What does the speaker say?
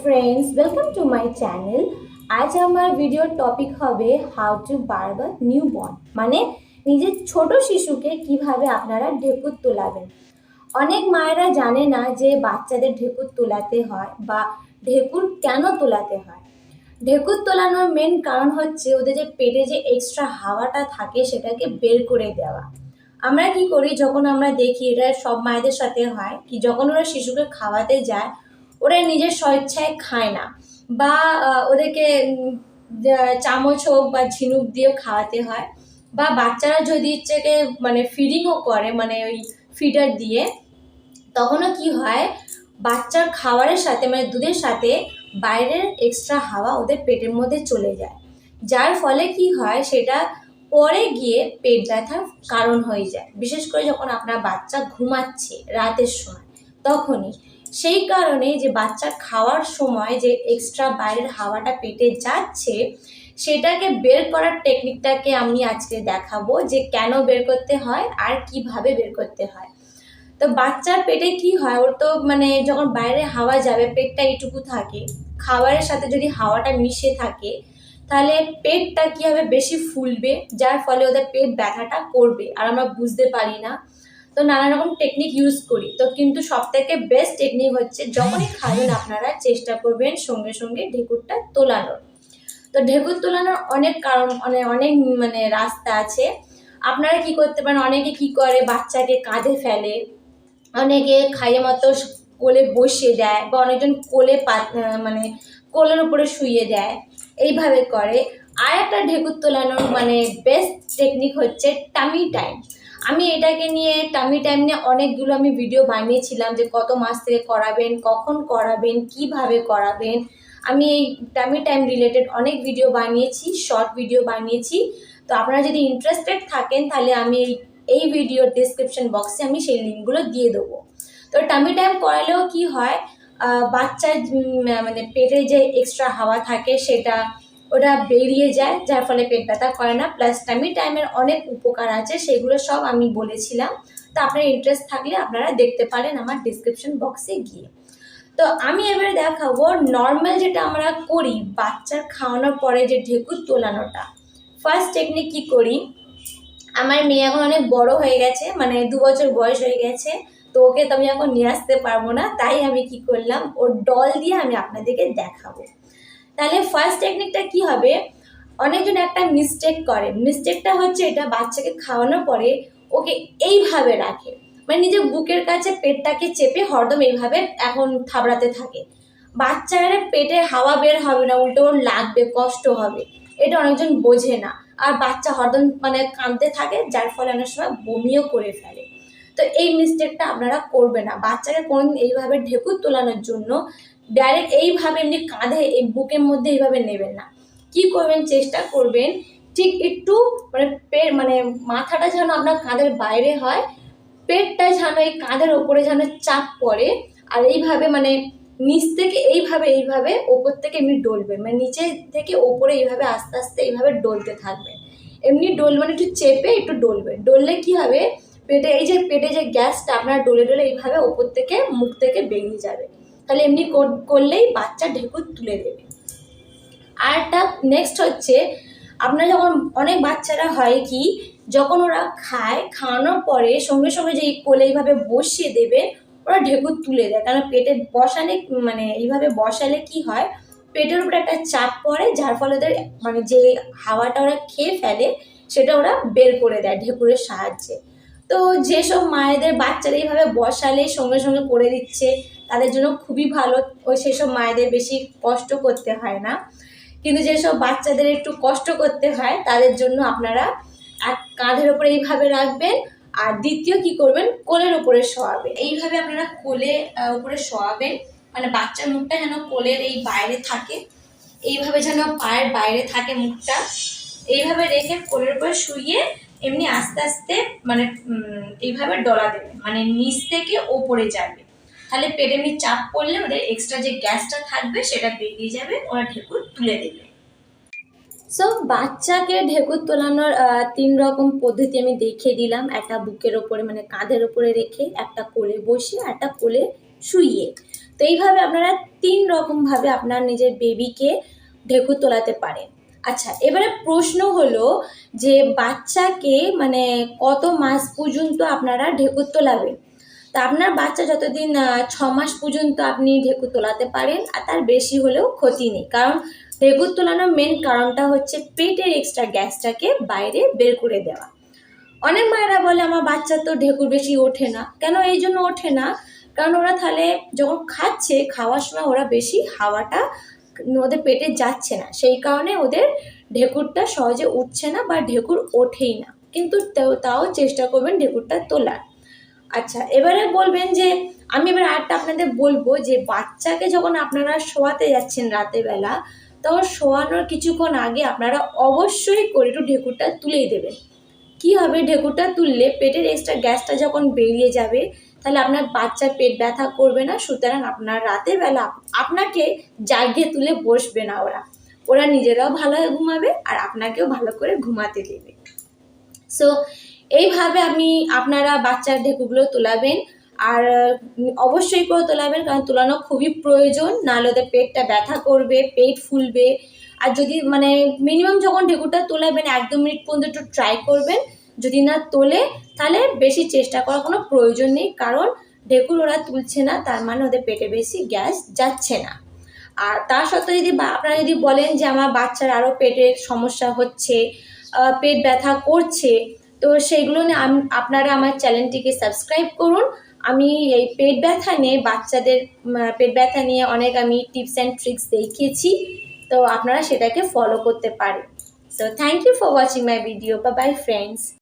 Friends, welcome to my channel. আজ আমার ভিডিওর টপিক হবে how to verb a newborn, মানে নিজের ছোট শিশুকে কিভাবে আপনারা ঢেকুর তোলাবেন। অনেক মায়েরা জানে না যে বাচ্চাদের ঢেকুর তোলাতে হয় বা ঢেকুর কেন তোলাতে হয়। ঢেকুর তোলানোর মেন কারণ হচ্ছে ওদের যে পেটে যে এক্সট্রা হাওয়াটা থাকে সেটাকে বের করে দেওয়া। আমরা কি করি, যখন আমরা দেখি, এটা সব মায়েদের সাথে হয়, কি যখন ওরা শিশুকে খাওয়াতে যায় ওরা নিজের স্বেচ্ছায় খায় না, বা ওদেরকে চামচ হোক বা ঝিনুক দিয়েও খাওয়াতে হয়, বা বাচ্চারা যদি ইচ্ছেকে মানে ফিডিংও করে, মানে ওই ফিডার দিয়ে, তখনও কি হয়, বাচ্চার খাবারের সাথে মানে দুধের সাথে বাইরের এক্সট্রা হাওয়া ওদের পেটের মধ্যে চলে যায়, যার ফলে কি হয়, সেটা পরে গিয়ে পেট ব্যথার কারণ হয়ে যায়। বিশেষ করে যখন আপনার বাচ্চা ঘুমাচ্ছে রাতের সময়, তখনই সেই কারণে যে বাচ্চার খাওয়ার সময় যে এক্সট্রা বাইরের হাওয়াটা পেটে যাচ্ছে সেটাকে বের করার টেকনিকটাকে আমি আজকে দেখাবো, যে কেন বের করতে হয় আর কিভাবে বের করতে হয়। তো বাচ্চার পেটে কি হয়, ওর তো মানে যখন বাইরে হাওয়া যাবে পেটটা এইটুকু থাকে, খাবারের সাথে যদি হাওয়াটা মিশে থাকে তাহলে পেটটা কি হবে, বেশি ফুলবে, যার ফলে ওদের পেট ব্যথাটা করবে আর আমরা বুঝতে পারি না। তো নানা রকম টেকনিক ইউজ করি, তো কিন্তু সব থেকে বেস্ট টেকনিক হচ্ছে যখনই খাবেন আপনারা চেষ্টা করবেন সঙ্গে সঙ্গে ঢেকুরটা তোলানোর। তো ঢেকুর তোলানোর অনেক কারণ, অনেক মানে রাস্তা আছে। আপনারা কি করতে পারেন, অনেকে কি করে বাচ্চাকে কাঁধে ফেলে, অনেকে খাইয়ে মতো কোলে বসিয়ে দেয়, বা অনেকজন কোলে মানে কোলের উপরে শুইয়ে দেয়, এইভাবে করে। আর একটা ঢেকুর তোলানোর মানে বেস্ট টেকনিক হচ্ছে টামি টাইম। আমি এটাকে নিয়ে টামি টাইম নিয়ে অনেকগুলো আমি ভিডিও বানিয়েছিলাম, যে কত মাস থেকে করাবেন, কখন করাবেন, কিভাবে করাবেন। আমি এই টামি টাইম রিলেটেড অনেক ভিডিও বানিয়েছি, শর্ট ভিডিও বানিয়েছি। তো আপনারা যদি ইন্টারেস্টেড থাকেন তাহলে আমি এই ভিডিওর ডিসক্রিপশন বক্সে আমি সেই লিঙ্কগুলো দিয়ে দেবো। তো টামি টাইম করালেও কি হয়, বাচ্চার মানে পেটে যে এক্সট্রা হাওয়া থাকে সেটা ওটা বেরিয়ে যায়, যার ফলে পেট ব্যথা করে না। প্লাস টামি টাইমের অনেক উপকার আছে, সেগুলো সব আমি বলেছিলাম। তো আপনার ইন্টারেস্ট থাকলে আপনারা দেখতে পারেন আমার ডিসক্রিপশন বক্সে গিয়ে। তো আমি এবারে দেখাবো নর্মাল যেটা আমরা করি বাচ্চার খাওয়ানোর পরে যে ঢেকুর তোলানোটা। ফার্স্ট টেকনিক কি করি, আমার মেয়ে এখন অনেক বড় হয়ে গেছে, মানে 2 বছর বয়স হয়ে গেছে, তো ওকে তো আমি এখন নিয়ে আসতে পারবো না, তাই আমি কি করলাম, ওর ডল দিয়ে আমি আপনাদেরকে দেখাবো। তাহলে ফার্স্ট টেকনিকটা কি হবে, অনেকজন একটা মিস্টেক করে, মিস্টেকটা হচ্ছে এটা, বাচ্চাকে খাওয়ানোর পরে ওকে এইভাবে রাখে, মানে নিজের বুকের কাছে পেটটাকে চেপে হরদম এইভাবে এখন থাবড়াতে থাকে। বাচ্চার পেটে হাওয়া বের হবে না, উল্টো ওর লাগবে, কষ্ট হবে, এটা অনেকজন বোঝে না। আর বাচ্চা হরদম মানে কাঁদতে থাকে, যার ফলে অনেক সময় বমিও করে ফেলে। তো এই মিস্টেকটা আপনারা করবে না, বাচ্চাকে কোনোদিন এইভাবে ঢেকুর তোলানোর জন্য ডাইরেক্ট এইভাবে এমনি কাঁধে এই বুকের মধ্যে এইভাবে নেবেন না। কি করবেন, চেষ্টা করবেন ঠিক একটু মানে মানে মাথাটা যেন আপনার কাঁধের বাইরে হয়, পেটটা যেন এই কাঁধের ওপরে যেন চাপ পড়ে, আর এইভাবে মানে নিচ থেকে এইভাবে এইভাবে ওপর থেকে এমনি ডলবেন, মানে নিচে থেকে ওপরে এইভাবে আস্তে আস্তে এইভাবে ডলতে থাকবেন। এমনি মানে একটু চেপে একটু ডলবেন, ডললে কি হবে, পেটে এই যে পেটে যে গ্যাসটা আপনার ডলে ডলে এইভাবে ওপর থেকে মুখ থেকে বেরিয়ে যাবে। তাহলে এমনি করলেই বাচ্চা ঢেকুর তুলে দেবে। আর একটা নেক্সট হচ্ছে, আপনার যখন অনেক বাচ্চারা হয় কি, যখন ওরা খাওয়ানোর পরে সঙ্গে সঙ্গে যে কোলে এইভাবে বসিয়ে দেবে, ওরা ঢেকুর তুলে দেয়, কারণ পেটে বসালে মানে এইভাবে বসালে কি হয়, পেটের উপরে একটা চাপ পড়ে, যার ফলে ওদের মানে যে হাওয়াটা ওরা খেয়ে ফেলে সেটা ওরা বের করে দেয় ঢেকুরের সাহায্যে। তো যেসব মায়েদের বাচ্চারা এইভাবে বসালে সঙ্গে সঙ্গে করে দিচ্ছে তাদের জন্য খুবই ভালো, ওই সেসব মায়েদের বেশি কষ্ট করতে হয় না। কিন্তু যেসব বাচ্চাদের একটু কষ্ট করতে হয় তাদের জন্য আপনারা এক কাঁধের ওপরে এইভাবে রাখবেন, আর দ্বিতীয় কি করবেন, কোলের উপরে শোয়াবেন। এইভাবে আপনারা কোলে উপরে শোয়াবেন, মানে বাচ্চার মুখটা যেন কোলের এই বাইরে থাকে, এইভাবে যেন পায়ের বাইরে থাকে মুখটা, এইভাবে রেখে কোলের উপরে শুইয়ে এমনি আস্তে আস্তে মানে এইভাবে ডলা দেবেন, মানে নিচ থেকে ওপরে যাবে। তাহলে পেটে এমনি চাপ পড়লে ওদের এক্সট্রা যে গ্যাসটা থাকবে সেটা বেরিয়ে যাবে, ওরা ঢেকুর তুলে দেবে। সো বাচ্চাকে ঢেকুর তোলানোর 3 রকম পদ্ধতি আমি দেখিয়ে দিলাম, একটা বুকের ওপরে মানে কাঁধের ওপরে রেখে, একটা কোলে বসিয়ে, একটা কোলে শুইয়ে। তো তো এইভাবে আপনারা 3 রকমভাবে আপনার নিজের বেবিকে ঢেকুর তোলাতে পারেন। আচ্ছা, এবারে প্রশ্ন হলো যে বাচ্চাকে মানে কত মাস পর্যন্ত আপনারা ঢেকুর তোলাবেন? তা আপনার বাচ্চা যতদিন 6 মাস পর্যন্ত আপনি ঢেকুর তোলাতে পারেন, আর তার বেশি হলেও ক্ষতি নেই। কারণ ঢেকুর তোলানোর মেন কারণটা হচ্ছে পেটের এক্সট্রা গ্যাসটাকে বাইরে বের করে দেওয়া। অনেক মায়েরা বলে আমার বাচ্চার তো ঢেকুর বেশি ওঠে না। কেন এই জন্য ওঠে না? কারণ ওরা তাহলে যখন খাচ্ছে, খাওয়ার সময় ওরা বেশি হাওয়াটা ওদের পেটে যাচ্ছে না, সেই কারণে ওদের ঢেকুরটা সহজে উঠছে না বা ঢেকুর ওঠেই না। কিন্তু তাও চেষ্টা করবেন ঢেকুরটা তোলার। আচ্ছা, এবারে বলবেন যে আমি এবার আরেকটা আপনাদের বলবো যে বাচ্চাকে যখন আপনারা শোয়াতে যাচ্ছেন রাতের বেলা, তখন শোয়ানোর কিছুক্ষণ আগে আপনারা অবশ্যই করে একটু ঢেকুরটা তুলেই দেবেন। কি হবে, ঢেকুরটা তুললে পেটের এক্সট্রা গ্যাসটা যখন বেরিয়ে যাবে, তাহলে আপনার বাচ্চার পেট ব্যথা করবে না। সুতরাং আপনার রাতের বেলা আপনাকে জাগিয়ে তুলে বসবে না ওরা নিজেরাও ভালোভাবে ঘুমাবে আর আপনাকেও ভালো করে ঘুমাতে দেবে। সো এইভাবে আপনারা বাচ্চার ঢেকুরগুলো তোলাবেন, আর অবশ্যই করে তোলাবেন, কারণ তোলানো খুবই প্রয়োজন, নাহলে ওদের পেটটা ব্যথা করবে, পেট ফুলবে। আর যদি মানে মিনিমাম যখন ঢেকুরটা তোলাবেন 1-2 মিনিট পর্যন্ত একটু ট্রাই করবেন। যদি না তোলে তাহলে বেশি চেষ্টা করার কোনো প্রয়োজন নেই, কারণ ঢেকুর ওরা তুলছে না তার মানে ওদের পেটে বেশি গ্যাস যাচ্ছে না। আর তার সত্ত্বেও যদি আপনারা যদি বলেন যে আমার বাচ্চার আরও পেটের সমস্যা হচ্ছে, পেট ব্যথা করছে, তো সেইগুলো নিয়ে আপনারা আমার চ্যানেলটিকে সাবস্ক্রাইব করুন। আমি এই পেট ব্যথা নিয়ে বাচ্চাদের পেট ব্যথা নিয়ে অনেক আমি টিপস অ্যান্ড ট্রিক্স দেখিয়েছি, তো আপনারা সেটাকে ফলো করতে পারেন। So thank you for watching my video. Bye bye friends.